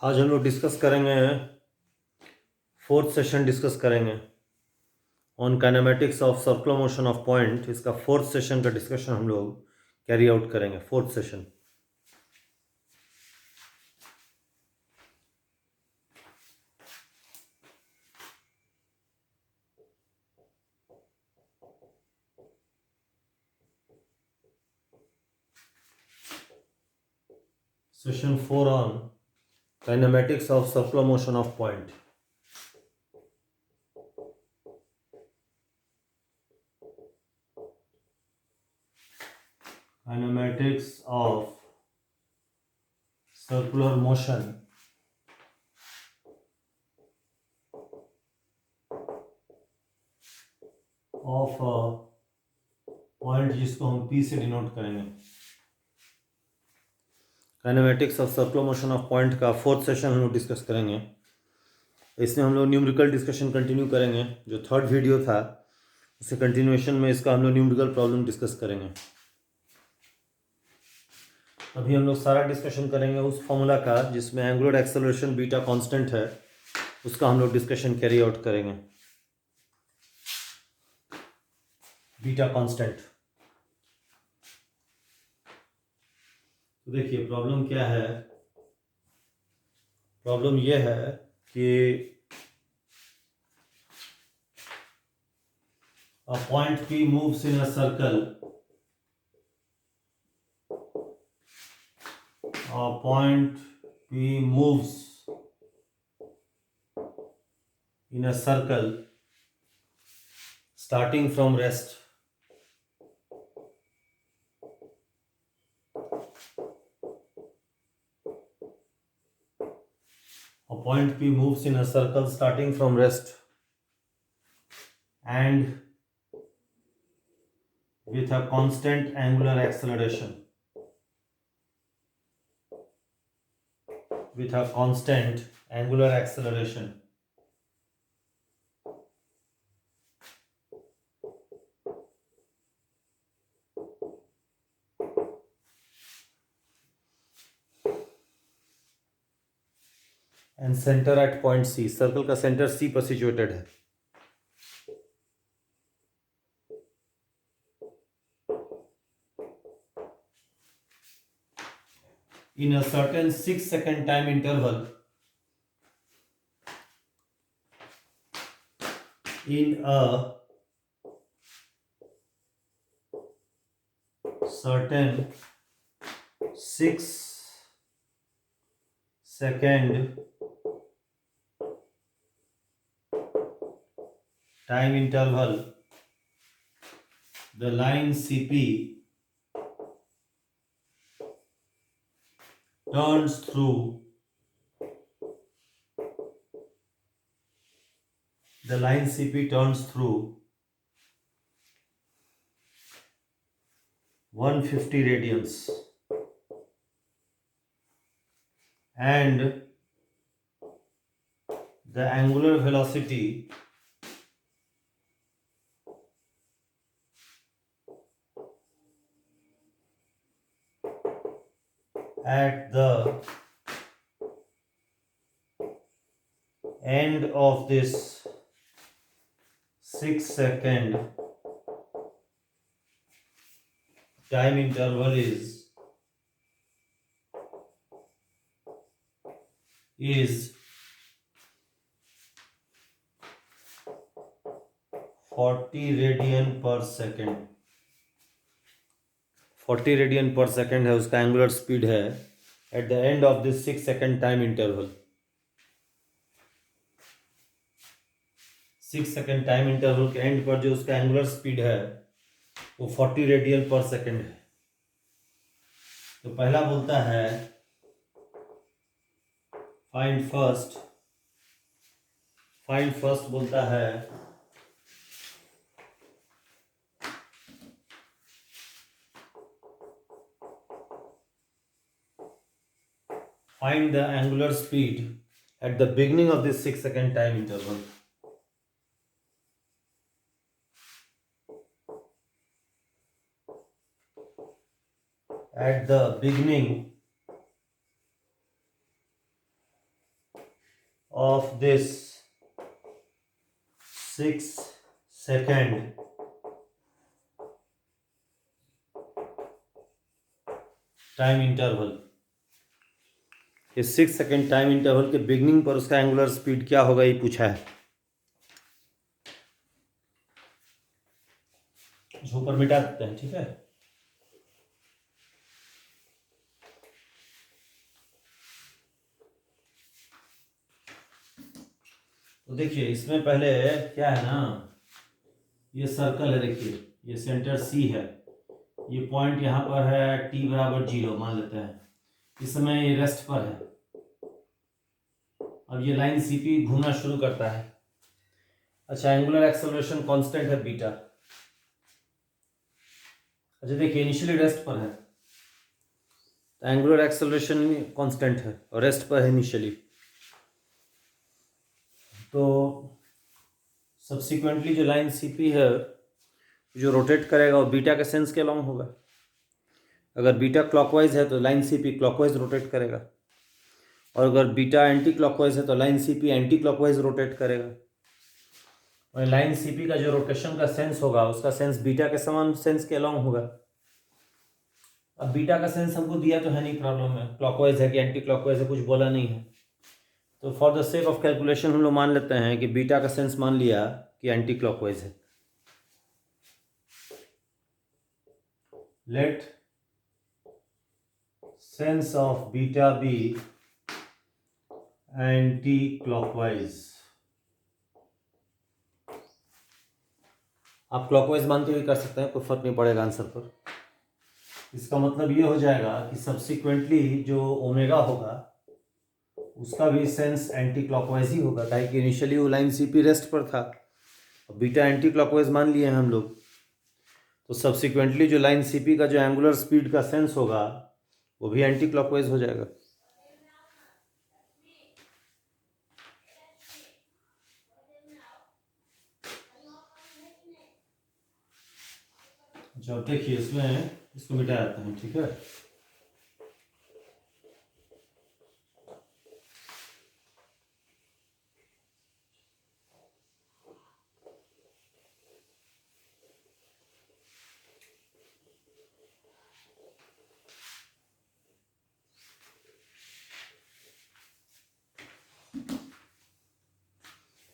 आज हम लोग डिस्कस करेंगे, फोर्थ सेशन डिस्कस करेंगे on kinematics of circular motion of point. इसका फोर्थ सेशन का डिस्कशन हम लोग कैरी आउट करेंगे। Fourth session session 4 on kinematics of circular motion of point. Kinematics of circular motion of point, जिसको हम P से denote करेंगे। Kinematics of circular motion of point का फोर्थ सेशन हम लोग डिस्कस करेंगे। इसमें हम लोग न्यूमेरिकल डिस्कशन कंटिन्यू करेंगे। जो थर्ड वीडियो था उससे कंटिन्यूएशन में इसका हम लोग न्यूमेरिकल प्रॉब्लम डिस्कस करेंगे। अभी हम लोग सारा डिस्कशन करेंगे उस फॉर्मूला का जिसमें एंगुलर एक्सेलरेशन बीटा कांस्टेंट है, उसका हम लोग डिस्कशन कैरी आउट करेंगे। बीटा कांस्टेंट, तो देखिए प्रॉब्लम क्या है। प्रॉब्लम यह है कि a point P moves in a circle. A point P moves in a circle starting from rest. A point P moves in a circle starting from rest and with a constant angular acceleration. With a constant angular acceleration. And center at point C. Circle का centre C पर situated है। In a certain 6-second time interval, in a certain 6-second time interval, the line CP turns through the line CP turns through 150 radians and the angular velocity at the end of this 6-second time interval is 40 radian पर second. 40 radian पर second है उसका angular speed है eight the end of this 6-second time interval. 6-second time interval के and पर जो उसका angular speed है वो 40 रेडियन पर सेकेंड है। तो पहला बोलता है फाइंड फर्स्ट बोलता है find the angular speed at the beginning of this 6-second time interval. At the beginning this 6 second time interval, इस 6 सेकेंड टाइम इंटरवल के बिगनिंग पर उसका एंगुलर स्पीड क्या होगा ये पूछा है। जो ऊपर मिटा देते हैं, ठीक है। तो देखिए इसमें पहले क्या है ना, ये सर्कल है, देखिए ये सेंटर सी है, ये पॉइंट यहाँ पर है t बराबर 0 मान लेते हैं, इस समय ये रेस्ट पर है। अब ये लाइन CP घूमना शुरू करता है। अच्छा, एंगुलर एक्सेलरेशन कांस्टेंट है बीटा। अच्छा देखिए इनिशियली रेस्ट पर है, तो एंगुलर एक्सेलरेशन कांस्टेंट है और रेस्ट पर है इनिशियली, तो सब्सिक्वेंटली जो लाइन CP है जो रोटेट करेगा वो बीटा के सेंस के अलॉन्ग होगा। अगर बीटा क्लॉकवाइज है तो लाइन CP क्लॉकवाइज रोटेट करेगा, और अगर बीटा एंटी क्लॉकवाइज है तो line CP anti clockwise rotate करेगा। और लाइन CP का जो रोटेशन का सेंस होगा उसका सेंस बीटा के समान सेंस के अलॉन्ग होगा। अब बीटा का सेंस हमको दिया तो है नहीं प्रॉब्लम में, क्लॉकवाइज है कि एंटी क्लॉकवाइज है कुछ बोला नहीं है, तो for the sake of calculation हम लोग मान लेते हैं कि बीटा का सेंस मान लिया कि एंटी क्लॉकवाइज है। Let sense of beta be anti clockwise. आप क्लॉकवाइज मान के भी कर सकते हैं, कोई फर्क नहीं पड़ेगा आंसर पर। इसका मतलब ये हो जाएगा कि सब्सिक्वेंटली जो ओमेगा होगा उसका भी सेंस एंटी क्लॉकवाइज ही होगा, काहे कि इनिशियली वो लाइन CP रेस्ट पर था, और बीटा एंटी क्लॉकवाइज मान लिए हैं हम लोग, तो सब्सिक्वेंटली जो लाइन CP का जो एंगुलर स्पीड का सेंस होगा वो भी एंटी क्लॉकवाइज हो जाएगा। अच्छा देखिए इसमें इसको मिटा जाता है, ठीक है।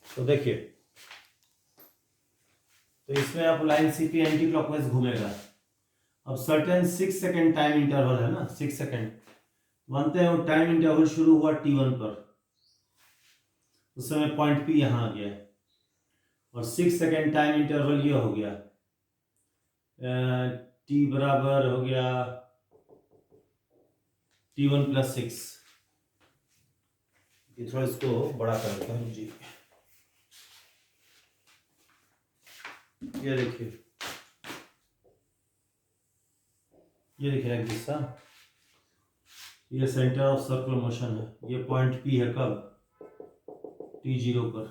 तो देखिए, तो इसमें आप लाइन CP एंटी क्लॉकवाइज घूमेगा। अब सर्टेन 6 सेकेंड टाइम इंटरवल है ना, 6 सेकेंड मानते हैं वो टाइम इंटरवल शुरू हुआ T1 पर, उस समय पॉइंट P यहाँ आ गया, और 6 सेकेंड टाइम इंटरवल ये हो गया, T बराबर हो गया T1 + 6। ये थोड़ा इसको बड़ा करता हूँ जी, ये देखिए एक हिस्सा, ये सेंटर ऑफ सर्कुलर मोशन है, ये पॉइंट P है कब T0 पर।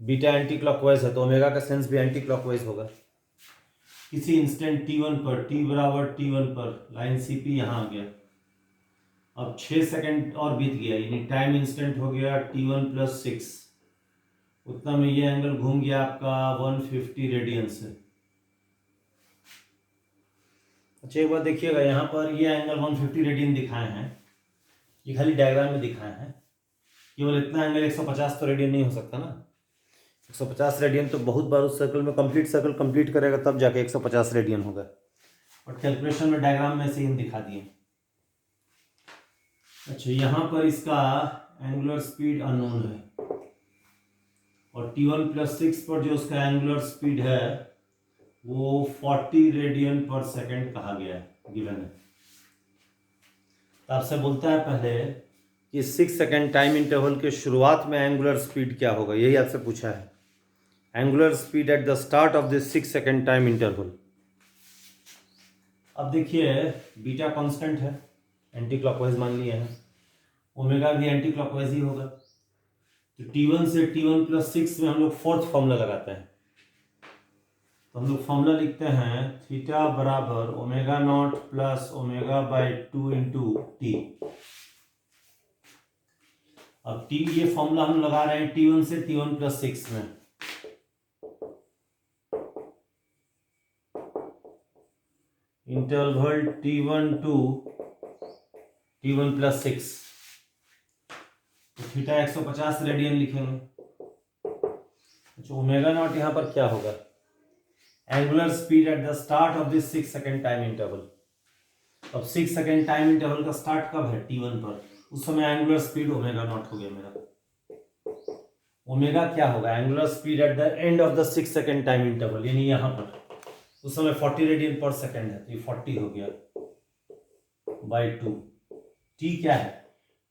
बीटा एंटी क्लॉकवाइज है तो ओमेगा का सेंस भी एंटी क्लॉकवाइज होगा। किसी इंस्टेंट T1 पर, T बराबर T1 पर लाइन CP यहाँ आ गया। अब 6 सेकेंड और बीत गया, यानी टाइम इंस्टेंट हो गया T1 + 6, उतना में ये एंगल घूम गया आपका 150 रेडियन से। अच्छा एक बार देखिएगा, यहाँ पर ये एंगल 150 रेडियन दिखाए हैं, ये खाली डायग्राम में दिखाए हैं, केवल इतना एंगल 150 तो रेडियन नहीं हो सकता ना। 150 रेडियन तो बहुत बार उस सर्कल में कंप्लीट सर्कल कंप्लीट करेगा तब जाके 150 रेडियन होगा, और कैलकुलेशन में डायग्राम में से ही हम दिखा दिए। अच्छा यहाँ पर इसका एंगुलर स्पीड अननोन है, और T1 + 6 पर जो उसका एंगुलर स्पीड है वो 40 रेडियन पर सेकेंड कहा गया है, गिवन है। तो आपसे बोलता है पहले कि 6 सेकेंड टाइम इंटरवल के शुरुआत में एंगुलर स्पीड क्या होगा, यही आपसे पूछा है। Angular speed at the start of this 6 second time interval. अब देखिए बीटा कांस्टेंट है, एंटी क्लॉकवाइज मान लिए हैं, ओमेगा भी एंटी क्लॉकवाइज ही होगा, तो T1 से T1 + 6 में हम लोग फोर्थ फॉर्मूला लगाते हैं। तो हम लोग फॉर्मूला लिखते हैं थीटा बराबर ω0 + ω/2 × T। अब टी, ये फॉर्मूला हम लगा रहे हैं T1 से T1+6 में। इंटरवल T1 टू T1+6, तो थीटा 150 रेडियन लिखेंगे। अच्छा, ओमेगा नॉट यहाँ पर क्या होगा? Angular speed at the start of this 6 second time interval. अब 6 सेकेंड टाइम इंटरवल का स्टार्ट कब है? T1 पर। उस समय एंगुलर स्पीड ओमेगा नॉट हो गया मेरा। ओमेगा क्या होगा? Angular speed at the end of the 6 second time interval, यानी यहाँ पर उस समय 40 रेडियन पर सेकेंड है, तो ये 40 हो गया बाई 2। टी क्या है?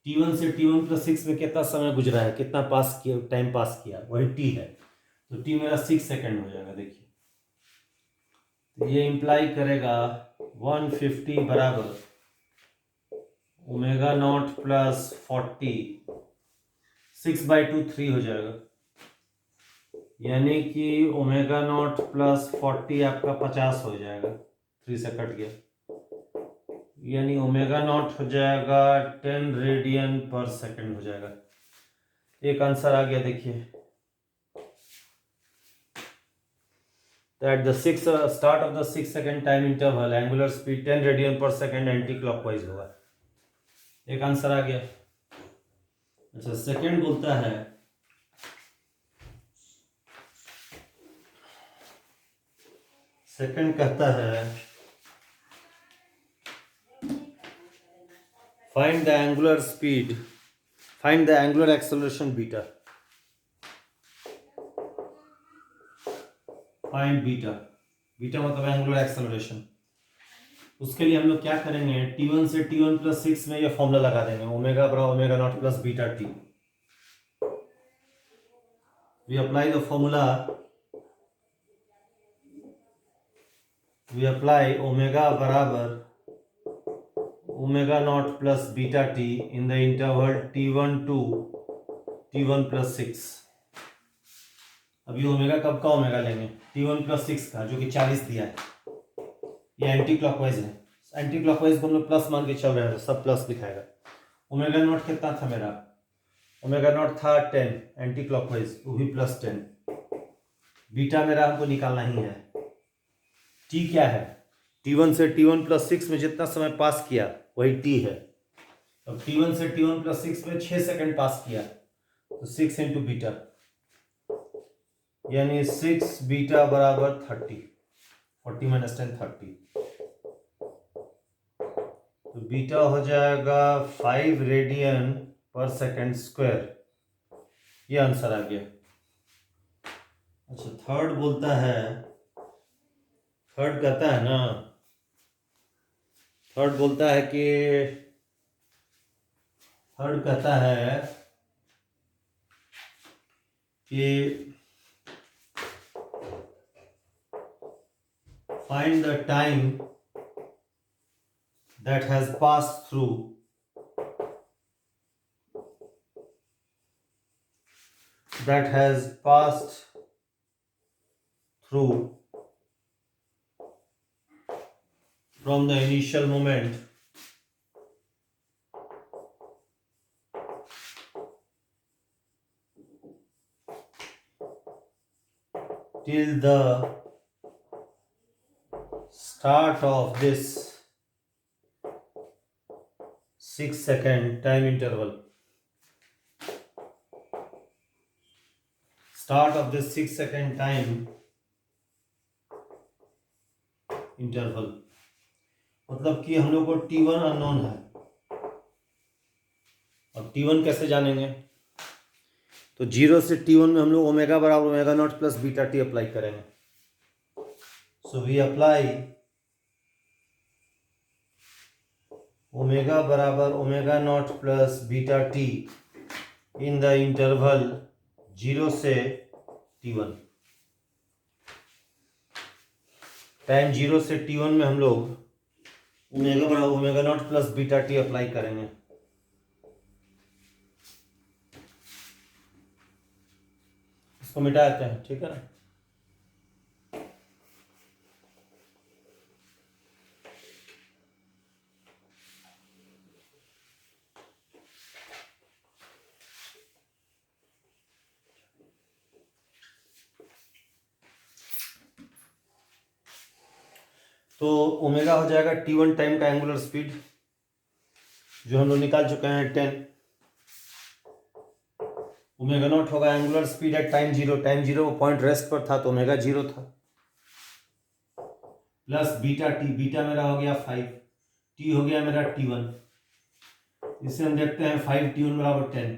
T1 से T1+6 में कितना समय गुजरा है, कितना पास किया, टाइम पास किया, वही टी है। तो टी मेरा 6 सेकेंड हो जाएगा। देखिए, तो ये इंप्लाई करेगा 150 बराबर ओमेगा नॉट प्लस 40, 6/2 3 हो जाएगा, यानी कि ओमेगा नॉट प्लस 40 आपका 50 हो जाएगा, 3 से कट गया, यानी ओमेगा नॉट हो जाएगा 10 रेडियन पर सेकंड हो जाएगा। एक आंसर आ गया। देखिए, तो eight the start of the 6 second time interval angular speed 10 radian पर सेकंड एंटी क्लॉकवाइज होगा। एक आंसर आ गया। अच्छा, सेकंड बोलता है सेकंड कहता है find the angular speed, find the angular acceleration beta, find beta, beta मतलब एंगुलर एक्सेलरेशन। उसके लिए हम लोग क्या करेंगे? T1 से T1+6 में ये फॉर्मूला लगा देंगे, ओमेगा बराबर omega not plus beta t. We apply the formula, we apply omega बराबर omega not plus beta t in the interval T1 to T1+6। अभी ओमेगा कब का ओमेगा लेंगे? T1+6 का, जो कि 40 दिया है। ये एंटी क्लॉकवाइज है, एंटी क्लॉकवाइज को हम लोग प्लस मान के चल रहे हैं, सब प्लस दिखाएगा। ओमेगा नॉट कितना था मेरा? ओमेगा नॉट था 10, एंटी क्लॉकवाइज वो भी +10। बीटा मेरा हमको निकालना ही है। टी क्या है? T1 से T1+6 में जितना समय पास किया वही टी है। अब T1 से T1+6 में 6 सेकंड पास किया, तो 6 इंटू बीटा, यानी 6 बीटा बराबर 30, 40 माइनस 10 30, तो बीटा हो जाएगा 5 रेडियन पर सेकंड स्क्वायर। ये आंसर आ गया। अच्छा, थर्ड बोलता है, थर्ड कहता है ना, थर्ड बोलता है कि, थर्ड कहता है कि find the time that has passed through from the initial moment till the start of this 6 second time interval, start of this 6 second time interval, मतलब कि हम लोग को T1 अननोन है। अब T1 कैसे जानेंगे? तो 0 से T1 में हम लोग ओमेगा बराबर omega not plus beta T apply करेंगे। सो वी अप्लाई ओमेगा बराबर omega not plus beta t in the interval 0 से T1। टाइम 0 से T1 में हम लोग ओमेगा बराबर omega not plus beta T apply करेंगे। इसको मिटा देते हैं, ठीक है ना। तो ओमेगा हो जाएगा T1 टाइम का एंगुलर स्पीड, जो हम लोग निकाल चुके हैं 10। ओमेगा नॉट होगा angular speed at time zero, time zero वो पॉइंट रेस्ट पर था तो ओमेगा जीरो था, प्लस बीटा टी, बीटा मेरा हो गया 5, टी हो गया मेरा T1। इसे हम देखते हैं 5 T1 बराबर 10,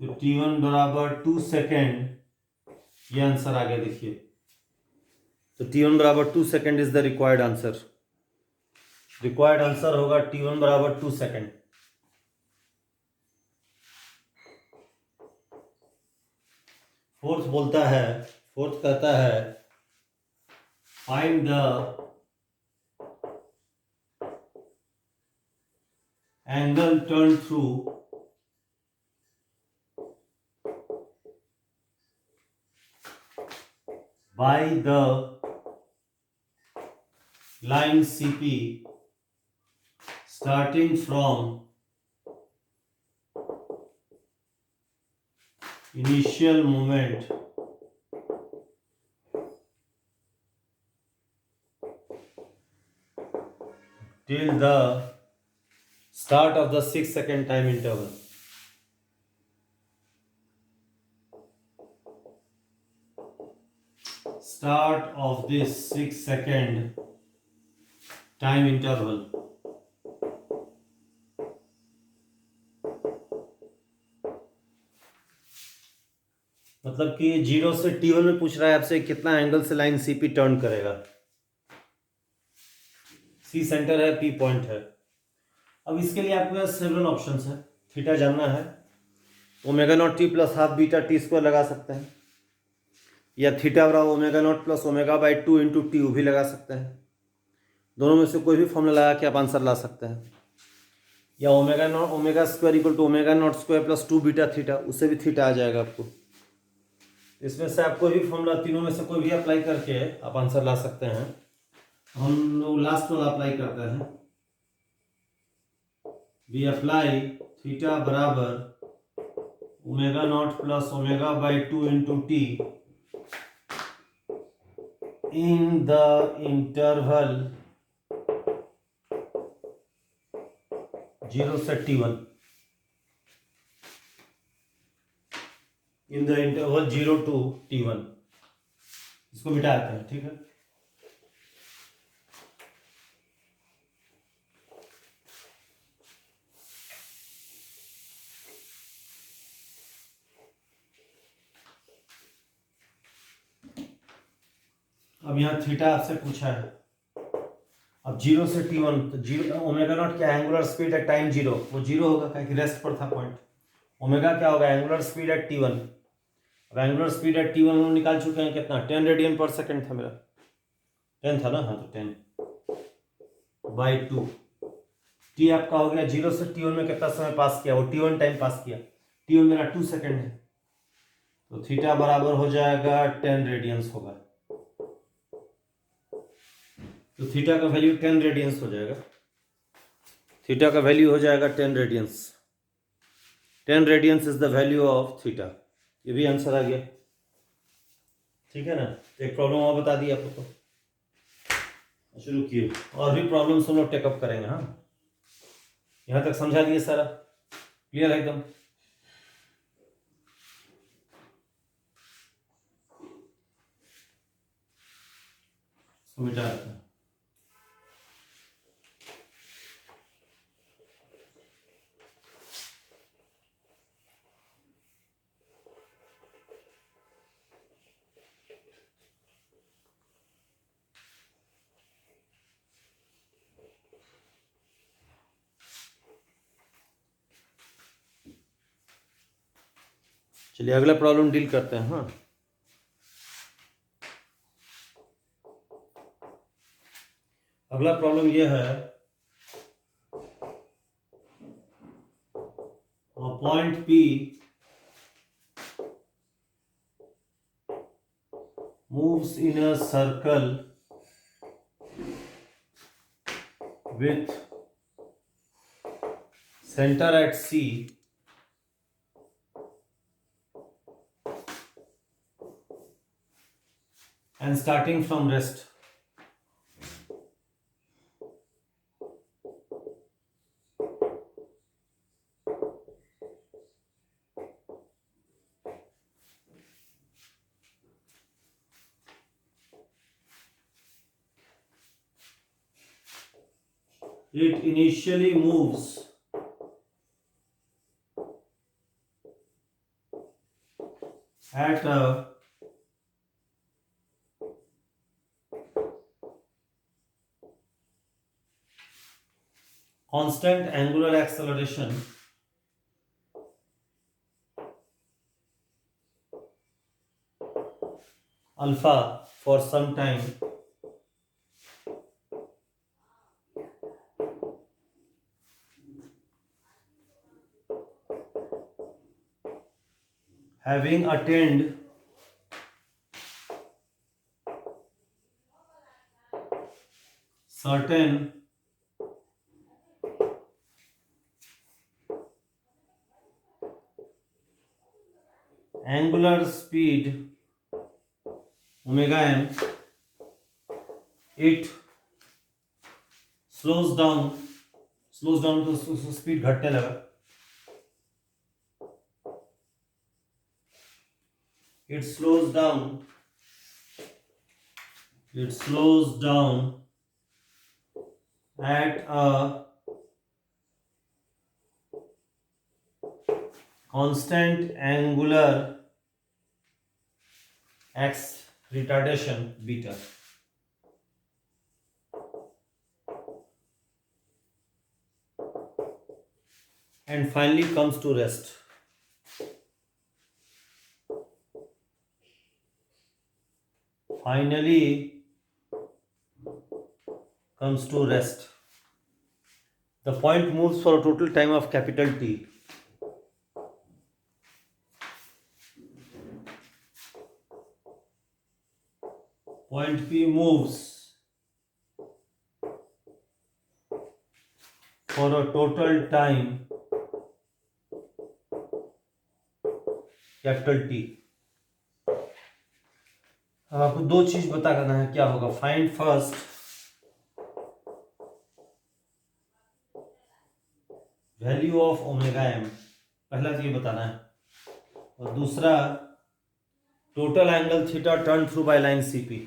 तो T1 बराबर 2 सेकेंड, ये आंसर आ गया। देखिए तो T1 बराबर 2 second is the required answer. Required answer होगा T1 बराबर 2 सेकेंड। फोर्थ कहता है find the angle turn through by the line CP starting from initial moment till the start of the 6-second time interval. Start of this 6-second time interval. मतलब कि 0 से T1 में पूछ रहा है आपसे कितना एंगल से लाइन CP टर्न करेगा। C सेंटर है, P पॉइंट है। अब इसके लिए आपके पास सेवरल ऑप्शंस है। थीटा जानना है, omega naught T plus half beta T square लगा सकते हैं, या थीटा बराबर omega not plus omega by 2 into T भी लगा सकते हैं। दोनों में से कोई भी फॉर्मूला लगा के आप आंसर ला सकते हैं, या omega square equal to omega naught square plus 2 beta theta, उससे भी थीटा आ जाएगा आपको। इसमें से आप कोई भी फॉर्मूला, तीनों में से कोई भी अप्लाई करके आप आंसर ला सकते हैं। हम लोग लास्ट वाला अप्लाई करते हैं। वी अप्लाई थीटा बराबर omega not plus omega by 2 into T in the interval 0 से T1, in the interval 0 to T1। इसको मिटा देते हैं, ठीक है। अब यहाँ थीटा आपसे पूछा है, अब 0 से T1, तो 0 ओमेगा नॉट क्या एंगुलर स्पीड एट टाइम 0, वो 0 होगा क्योंकि रेस्ट पर था पॉइंट। ओमेगा क्या होगा एंगुलर स्पीड एट T1। अब एंगुलर स्पीड एट T1 हम निकाल चुके हैं, कितना 10 रेडियन पर सेकेंड था मेरा, 10 था ना, हाँ तो 10 बाई 2। टी आपका हो गया 0 से T1 में कितना समय पास किया, वो T1 टाइम पास किया। T1 मेरा 2 सेकेंड है, तो थीटा बराबर हो जाएगा 10 रेडियंस होगा। तो थीटा का वैल्यू 10 रेडियंस हो जाएगा। थीटा का वैल्यू हो जाएगा 10 radians. 10 radians is the value of theta. ये भी आंसर आ गया, ठीक है ना। एक प्रॉब्लम और बता दी आपको, तो शुरू किए, और भी प्रॉब्लम्स हम लोग टेकअप करेंगे। हाँ, यहाँ तक समझा दिए सारा, क्लियर है एकदम। मिटा देते हैं। चलिए अगला प्रॉब्लम डील करते हैं। हाँ, अगला प्रॉब्लम ये है, point P moves in a circle with center at C and starting from rest it initially moves at a constant angular acceleration alpha for some time having attained certain angular speed omega m, it slows down तो speed घटने लगा. It slows down at a constant angular x retardation beta. And finally comes to rest. The point moves for a total time of capital T. Point P moves for a total time capital T. अब आपको दो चीज पता करना है. क्या होगा? Find first value of omega M, पहला चीज बताना है. और दूसरा total angle theta turn through by line CP.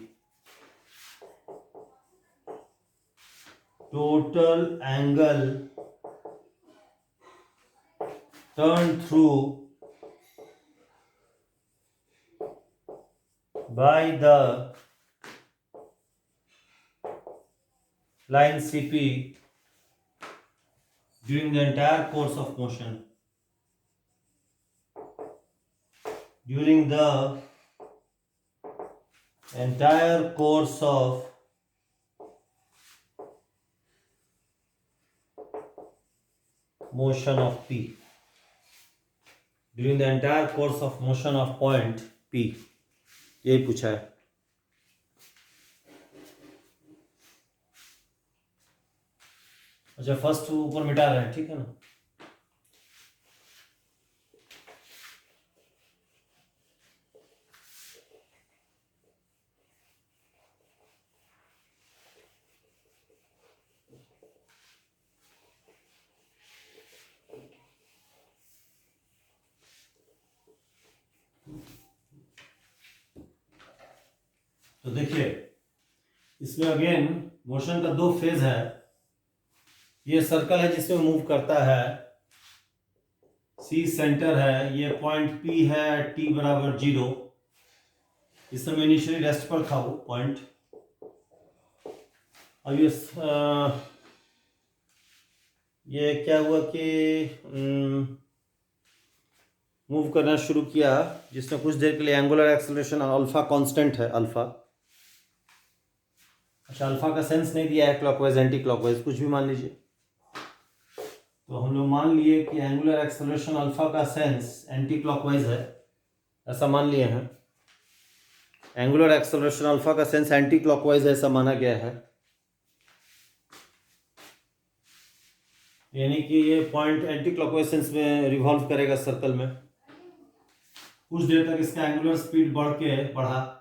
Total angle turn through by the line CP during the entire course of motion. During the entire course of motion of P. During the entire course of motion of point P. यही पूछा है. अच्छा, first ऊपर मिटा रहे हैं, ठीक है ना. तो देखिए, इसमें अगेन मोशन का दो फेज है. ये सर्कल है जिसमें मूव करता है, सी सेंटर है, ये पॉइंट पी है, टी बराबर 0. इस समय इनिशियली रेस्ट पर था वो पॉइंट. अब ये क्या हुआ कि मूव करना शुरू किया, जिसमें कुछ देर के लिए एंगुलर एक्सेलरेशन अल्फा कांस्टेंट है. अच्छा, अल्फा का सेंस नहीं दिया है क्लॉकवाइज एंटी क्लॉकवाइज, कुछ भी मान लीजिए. तो हम लोग मान लिए कि एंगुलर एक्सेलरेशन अल्फा का सेंस एंटी क्लॉकवाइज है, ऐसा मान लिए हैं. एंगुलर एक्सेलरेशन अल्फा का सेंस एंटी क्लॉकवाइज है, ऐसा माना गया है. यानी कि ये पॉइंट एंटी क्लॉकवाइज सेंस में रिवॉल्व करेगा सर्कल में. कुछ देर तक इसका एंगुलर स्पीड बढ़ा.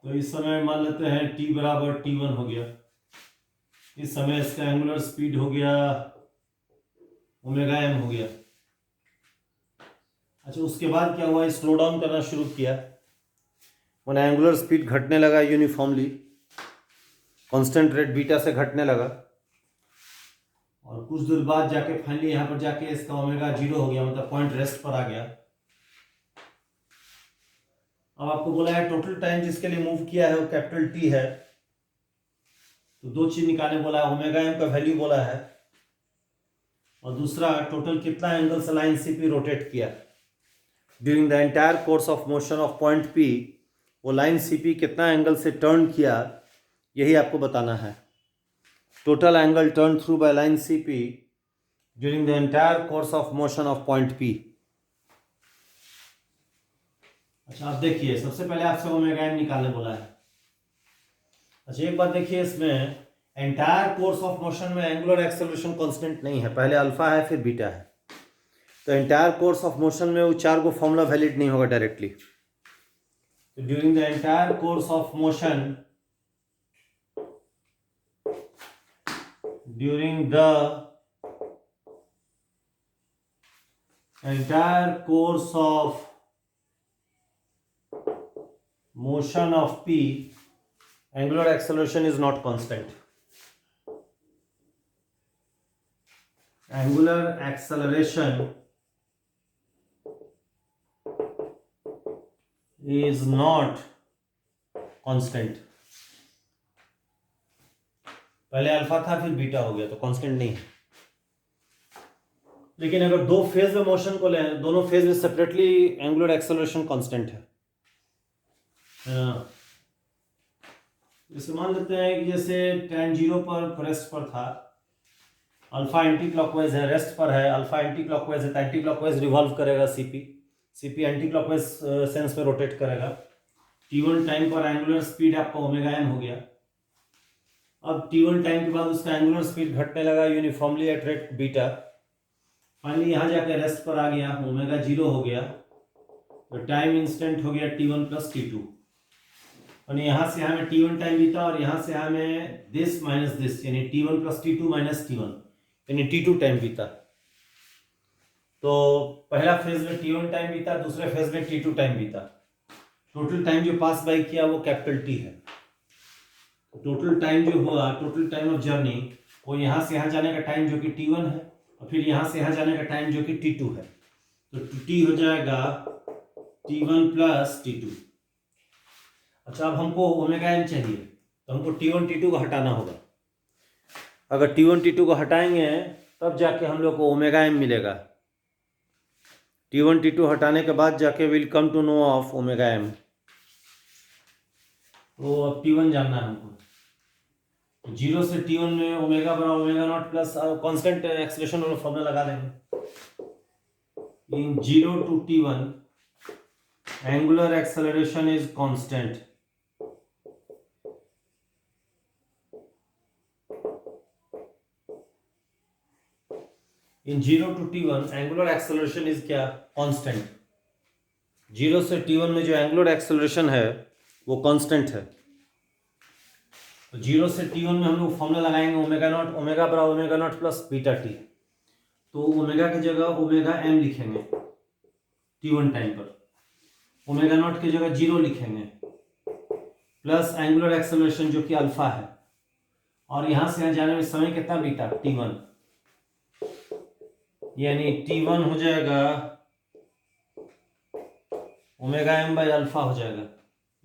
तो इस समय मान लेते हैं t बराबर t1 हो गया. इस समय इसका एंगुलर स्पीड हो गया ओमेगा m हो गया. अच्छा, उसके बाद क्या हुआ? स्लो डाउन करना शुरू किया, मैंने एंगुलर स्पीड घटने लगा यूनिफॉर्मली. कांस्टेंट रेट बीटा से घटने लगा और कुछ दूर बाद जाके फाइनली यहाँ पर जाके इसका ओमेगा 0 हो गया, मतलब पॉइंट रेस्ट पर आ गया। अब आपको बोला है टोटल टाइम जिसके लिए मूव किया है वो कैपिटल टी है, तो दो चीज निकालने बोला है, ओमेगा एम का वैल्यू बोला है और दूसरा टोटल कितना एंगल से लाइन सी पी रोटेट किया during the entire course of motion of point P. वो लाइन सी पी कितना एंगल से टर्न किया यही आपको बताना है। Total angle turn through by line C P during the entire course of motion of point P. अच्छा आप देखिए, सबसे पहले आपसे ओमेगा एम निकालने बोला है। अच्छा एक बात देखिए, इसमें एंटायर कोर्स ऑफ मोशन में एंगुलर एक्सेलरेशन कांस्टेंट नहीं है, पहले अल्फा है फिर बीटा है, तो एंटायर कोर्स ऑफ मोशन में वो चार को फॉर्मूला वैलिड नहीं होगा डायरेक्टली। तो during the entire course of motion, during the entire course of motion of p, angular acceleration is not constant. Angular acceleration is not constant. पहले alpha था फिर बीटा हो गया तो कांस्टेंट नहीं है। लेकिन अगर दो फेज में मोशन को लें, दोनों फेज में सेपरेटली एंगुलर एक्सेलरेशन कांस्टेंट है। जैसे मान लेते हैं कि जैसे tan 0 पर रेस्ट पर था, अल्फा एंटी क्लॉकवाइज है, रेस्ट पर है, अल्फा एंटी क्लॉकवाइज है, तो एंटी क्लॉकवाइज रिवॉल्व करेगा सीपी एंटी क्लॉकवाइज सेंस में रोटेट करेगा। t1 टाइम पर एंगुलर स्पीड आपका ओमेगा एम हो गया। अब t1 टाइम के बाद उसका एंगुलर स्पीड घटने लगा uniformly at rate beta. Finally यहाँ जाकर रेस्ट पर आ गया, ओमेगा 0 हो गया, तो टाइम इंस्टेंट हो गया t1 प्लस t2। और यहाँ से हमें t1 टाइम बीता और यहाँ से हमें दिस माइनस दिस, यानी t1 plus t2 minus t1, यानी t2 टाइम बीता। तो पहला फेज में t1 टाइम बीता, दूसरे फेज में t2 टाइम बीता। टोटल टाइम जो पास बाय किया वो कैपिटल T है। टोटल टाइम जो हुआ, टोटल टाइम ऑफ जर्नी, वो यहाँ से यहाँ जाने का टाइम जो कि t1 है और फिर यहाँ से यहाँ जाने का टाइम जो कि t2 है, तो t हो जाएगा t1 प्लस t2। अच्छा अब हमको ओमेगा एम चाहिए, तो हमको t1 t2 को हटाना होगा। अगर t1 t2 को हटाएंगे तब जाके हम लोग को ओमेगा एम मिलेगा। t1 t2 हटाने के बाद जाके will come to know of omega M. तो अब t1 जानना है हमको, 0 से t1 में ओमेगा बराबर omega not plus constant acceleration वाला फॉर्मूला लगा देंगे। इन 0 to t1 angular acceleration is constant. In 0 to t1 angular acceleration is क्या? कांस्टेंट। 0 से t1 में जो एंगुलर एक्सेलरेशन है वो कांस्टेंट है। तो 0 से t1 में हम लोग फॉर्मूला लगाएंगे ओमेगा नॉट, ओमेगा बराबर omega not plus beta T. तो ओमेगा की जगह ओमेगा एम लिखेंगे t1 टाइम पर, ओमेगा नॉट की जगह 0 लिखेंगे प्लस एंगुलर एक्सेलरेशन जो कि अल्फा है, और यहां से यहां जाने में समय कितना बीता? t1, यानी t1 हो जाएगा ओमेगा एम बाई अल्फा हो जाएगा,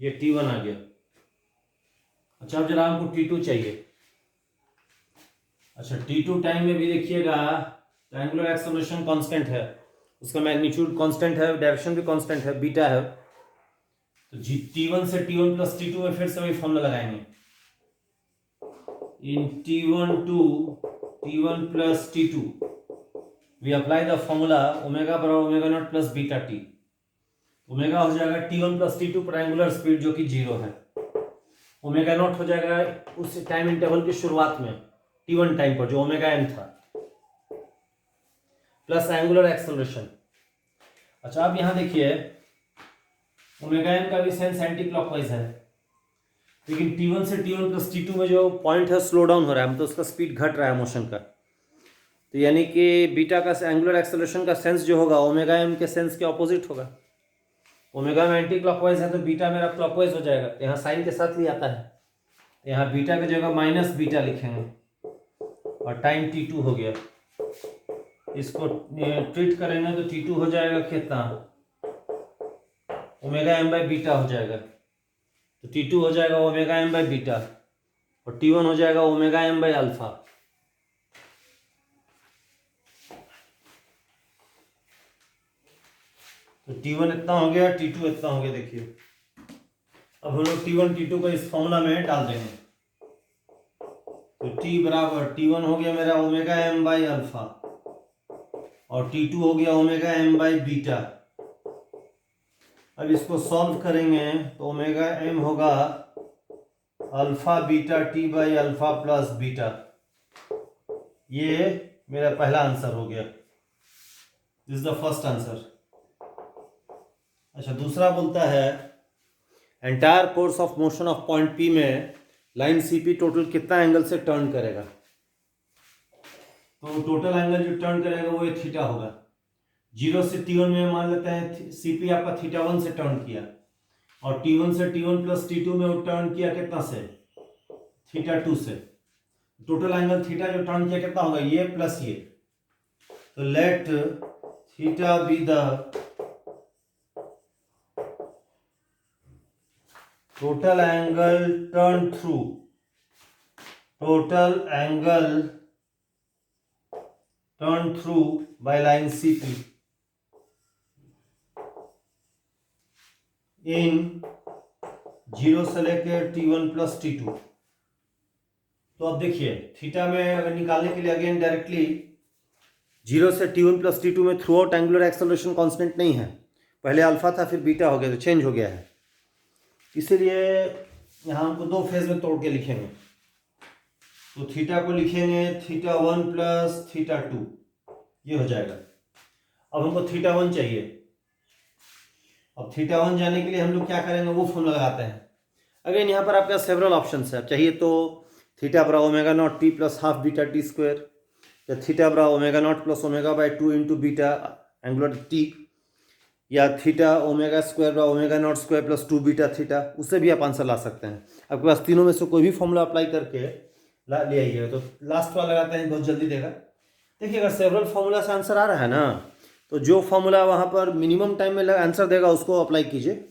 ये t1 आ गया। अच्छा अब जरा हमको t2 चाहिए। अच्छा t2 टाइम में भी देखिएगा तो एंगुलर एक्सेलरेशन कांस्टेंट है, उसका मैग्नीट्यूड कांस्टेंट है, डायरेक्शन भी कांस्टेंट है, बीटा है। तो t1 से t1 प्लस t2 में फिर से वही फॉर्मूला लगाएंगे। In t1 to t1 plus t2 we apply the formula omega बराबर omega not plus beta t. Omega हो जाएगा t1 प्लस t2 पर एंगुलर स्पीड जो कि 0 है, ओमेगा नॉट हो जाएगा उस टाइम इंटरवल की शुरुआत में t1 टाइम पर जो ओमेगा एम था, प्लस एंगुलर एक्सेलरेशन। अच्छा अब यहां देखिए ओमेगा एम का भी सेंस एंटी क्लॉकवाइज है, लेकिन t1 से t1 प्लस t2 में जो पॉइंट है स्लो डाउन हो रहा है, मतलब उसका स्पीड घट रहा है मोशन का। तो यानी कि बीटा का एंगुलर एक्सेलरेशन का सेंस जो होगा ओमेगा एम के सेंस के ऑपोजिट होगा। ओमेगा में एंटी क्लॉकवाइज है तो बीटा मेरा क्लॉकवाइज हो जाएगा, यहाँ साइन के साथ ही आता है। यहाँ बीटा की जगह माइनस बीटा लिखेंगे और टाइम T2 हो गया। इसको ट्रीट करेंगे तो T2 हो जाएगा कितना, ओमेगा एम बाई बीटा हो जाएगा। तो T2 हो जाएगा ओमेगा एम बाई बीटा और T1 हो जाएगा ओमेगा एम बाई अल्फा। तो T1 इतना हो गया, T2 इतना हो गया। देखिए अब हम लोग T1 T2 को इस फॉर्मूला में डाल देंगे। तो T बराबर T1 हो गया मेरा ओमेगा एम बाई अल्फा और T2 हो गया ओमेगा एम बाई बीटा। अब इसको सॉल्व करेंगे तो ओमेगा एम होगा alpha beta T by alpha plus beta. ये मेरा पहला आंसर हो गया। This is the first answer. अच्छा, दूसरा बोलता है entire course of motion of point P में लाइन CP टोटल कितना एंगल से टर्न करेगा। तो टोटल एंगल जो टर्न करेगा वो थीटा होगा। 0 से T1 में मान लेते हैं CP आपका θ1 से टर्न किया और T1 से T1 प्लस T2 में वो टर्न किया कितना से, θ2 से। टोटल एंगल थीटा जो टर्न किया कितना होगा, ये प्लस ये। तो let theta be the total angle turn through, total angle turn through by line CP in 0 से लेकर T1 प्लस T2। तो अब देखिए थीटा में अगर निकालने के लिए अगेन डायरेक्टली 0 से T1 प्लस T2 में through out angular acceleration constant नहीं है। पहले अल्फा था फिर बीटा हो गया, तो चेंज हो गया है। इसीलिए यहाँ हमको दो फेज में तोड़ के लिखेंगे। तो थीटा को लिखेंगे θ1 प्लस θ2, ये हो जाएगा। अब हमको θ1 चाहिए। अब θ1 जाने के लिए हम लोग क्या करेंगे, वो फॉर्मूला लगाते हैं। अगेन यहाँ पर आपका सेवरल ऑप्शंस है। चाहिए तो थीटा बराबर omega not T plus half beta T square, या थीटा बराबर omega not plus omega by 2 into beta angular T, या थीटा ओमेगा स्क्वायर बराबर omega naught square plus 2 beta theta. उससे भी आप आंसर ला सकते हैं। आपके पास तीनों में से कोई भी फॉर्मूला अप्लाई करके ले आइए। तो लास्ट वाला लगाते हैं, बहुत जल्दी देगा। देखिए अगर सेवरल फॉर्मूला से आंसर आ रहा है ना, तो जो फॉर्मूला वहाँ पर मिनिमम टाइम में आंसर देगा उसको अप्लाई कीजिए,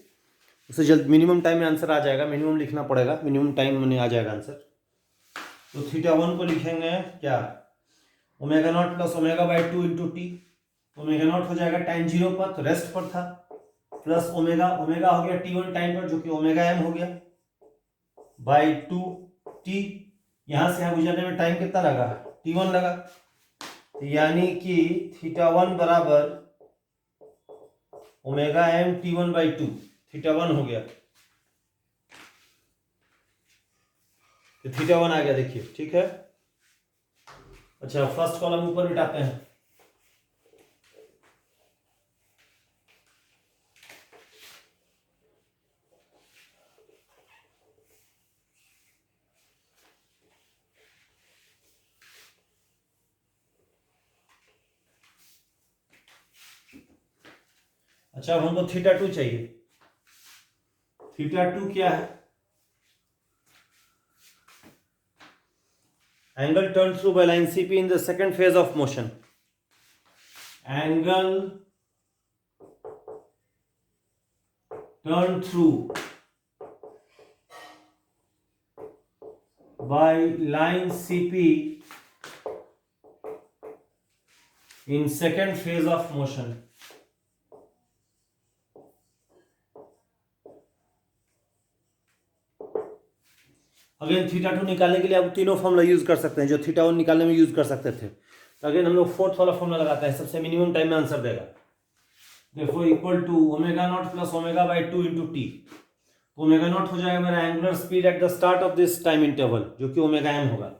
उससे जल्द मिनिमम टाइम में आंसर आ जाएगा। मिनिमम लिखना पड़ेगा, मिनिमम टाइम में आ जाएगा आंसर। तो θ1 को लिखेंगे क्या, omega naught plus omega by 2 into T. Omega naught हो जाएगा टाइम 0 पर, तो रेस्ट पर था, प्लस ओमेगा, ओमेगा हो गया T1 टाइम पर जो कि ओमेगा एम हो गया, बाई 2 टी। यहां से यहां गुजरने में टाइम कितना लगा, T1 लगा। तो यानी कि θ1 बराबर ओमेगा एम T1 बाई 2, θ1 हो गया। तो θ1 आ गया, देखिए ठीक है। अच्छा, फर्स्ट कॉलम ऊपर बिठाते हैं। अच्छा, अब हमको θ2 चाहिए। θ2 क्या है, angle turned through by line CP in the second phase of motion. Angle turned through by line CP in second phase of motion. Again θ2 निकालने के लिए आप तीनों फॉर्मूला यूज कर सकते हैं जो θ1 निकालने में यूज कर सकते थे। तो अगेन हम लोग फोर्थ वाला फॉर्मूला लगाते हैं, सबसे मिनिमम टाइम में आंसर देगा। देखो equal to omega not plus omega by 2 into T. Omega naught हो जाएगा मेरा angular speed at the start of this time interval, जो कि ओमेगा एम होगा।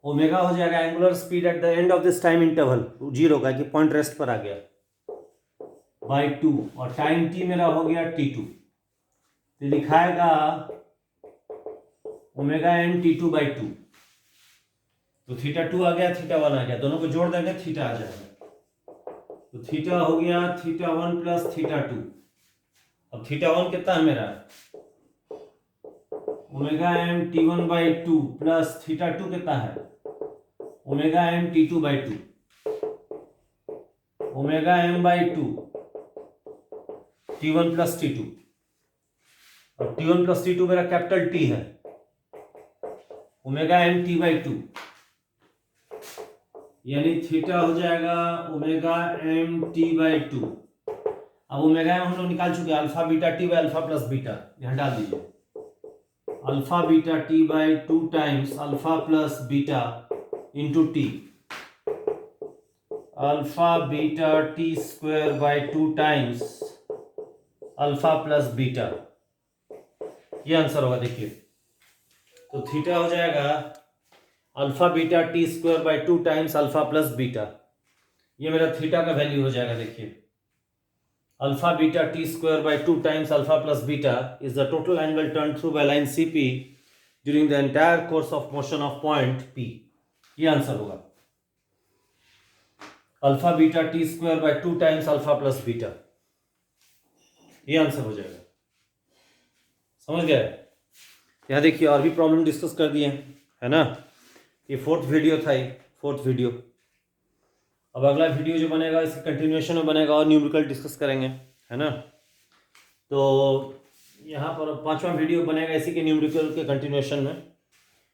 ओमेगा हो जाएगा angular speed at the end of this time interval, 0 का कि पॉइंट रेस्ट पर आ गया, बाई 2। और टाइम टी मेरा हो गया T2। तो लिखाएगा ओमेगा एम T2 बाई 2। तो θ2 आ गया, θ1 आ गया, दोनों को जोड़ देंगे थीटा आ जाएगा। तो थीटा हो गया θ1 प्लस θ2। अब θ1 कितना है मेरा, omega M T1/2 plus theta 2 कितना है omega M T2/2 omega m/2 T1 plus T2 और T1 प्लस T2 मेरा कैपिटल T है ओमेगा एम T/2 यानी थीटा हो जाएगा ओमेगा एम T/2। अब ओमेगा एम हम लोग निकाल चुके हैं alpha beta T by alpha plus beta यहाँ डाल दीजिए alpha beta T/2 times alpha plus beta into T alpha beta T² times alpha plus beta ये आंसर होगा। देखिए तो थीटा हो जाएगा alpha beta T² times alpha plus beta ये मेरा थीटा का वैल्यू हो जाएगा। देखिए alpha beta T² times alpha plus beta is the total angle turn through by line CP during the entire course of motion of point P ये answer होगा alpha beta T² times alpha plus beta ये answer हो जाएगा। समझ गए। यहाँ देखिए और भी प्रॉब्लम डिस्कस कर दिए है ना। ये फोर्थ वीडियो था ये फोर्थ वीडियो। अब अगला वीडियो जो बनेगा इसके कंटिन्यूएशन में बनेगा और न्यूमेरिकल डिस्कस करेंगे है ना। तो यहाँ पर पांचवा वीडियो बनेगा इसी के न्यूमेरिकल के कंटिन्यूएशन में।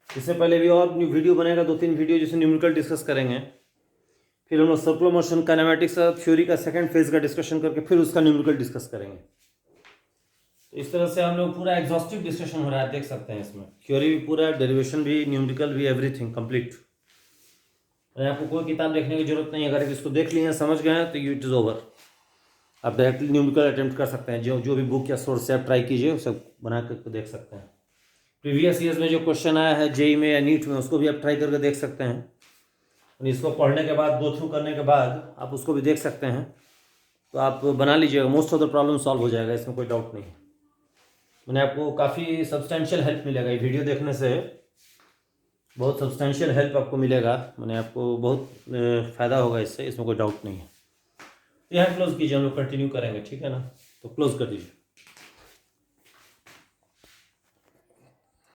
इससे पहले भी और वीडियो बनेगा 2-3 वीडियो जिसमें न्यूमेरिकल डिस्कस करेंगे। फिर हम लोग सर्कुलर मोशन काइनेमेटिक्स थ्योरी का सेकंड फेज का डिस्कशन करके फिर उसका न्यूमेरिकल डिस्कस करेंगे। तो इस तरह से हम लोग पूरा एग्जॉस्टिव डिस्कशन हो रहा है देख सकते हैं इसमें थ्योरी भी पूरा डेरिवेशन भी न्यूमेरिकल भी एवरीथिंग कंप्लीट। आपको कोई किताब देखने की जरूरत नहीं है। अगर इसको देख लिए हैं समझ गए हैं तो इट इज़ ओवर। आप डायरेक्टली न्यूमेरिकल अटेम्प्ट कर सकते हैं। जो भी बुक या सोर्स से आप ट्राई कीजिए उसे बना करके देख सकते हैं। प्रीवियस ईयर्स में जो क्वेश्चन आया है जेई में या नीट में उसको भी आप ट्राई करके देख सकते हैं। और इसको पढ़ने के बाद गो थ्रू करने के बाद आप उसको भी देख सकते हैं। तो आप बना लीजिएगा most of the problem solve हो जाएगा इसमें कोई डाउट नहीं। मैंने आपको काफ़ी सब्सटेंशियल हेल्प मिलेगा ये वीडियो देखने से बहुत सब्सटेंशियल हेल्प आपको मिलेगा। मैंने आपको बहुत फ़ायदा होगा इससे इसमें कोई डाउट नहीं है। तो यहाँ क्लोज कीजिए हम लोग कंटिन्यू करेंगे ठीक है ना। तो क्लोज कर दीजिए।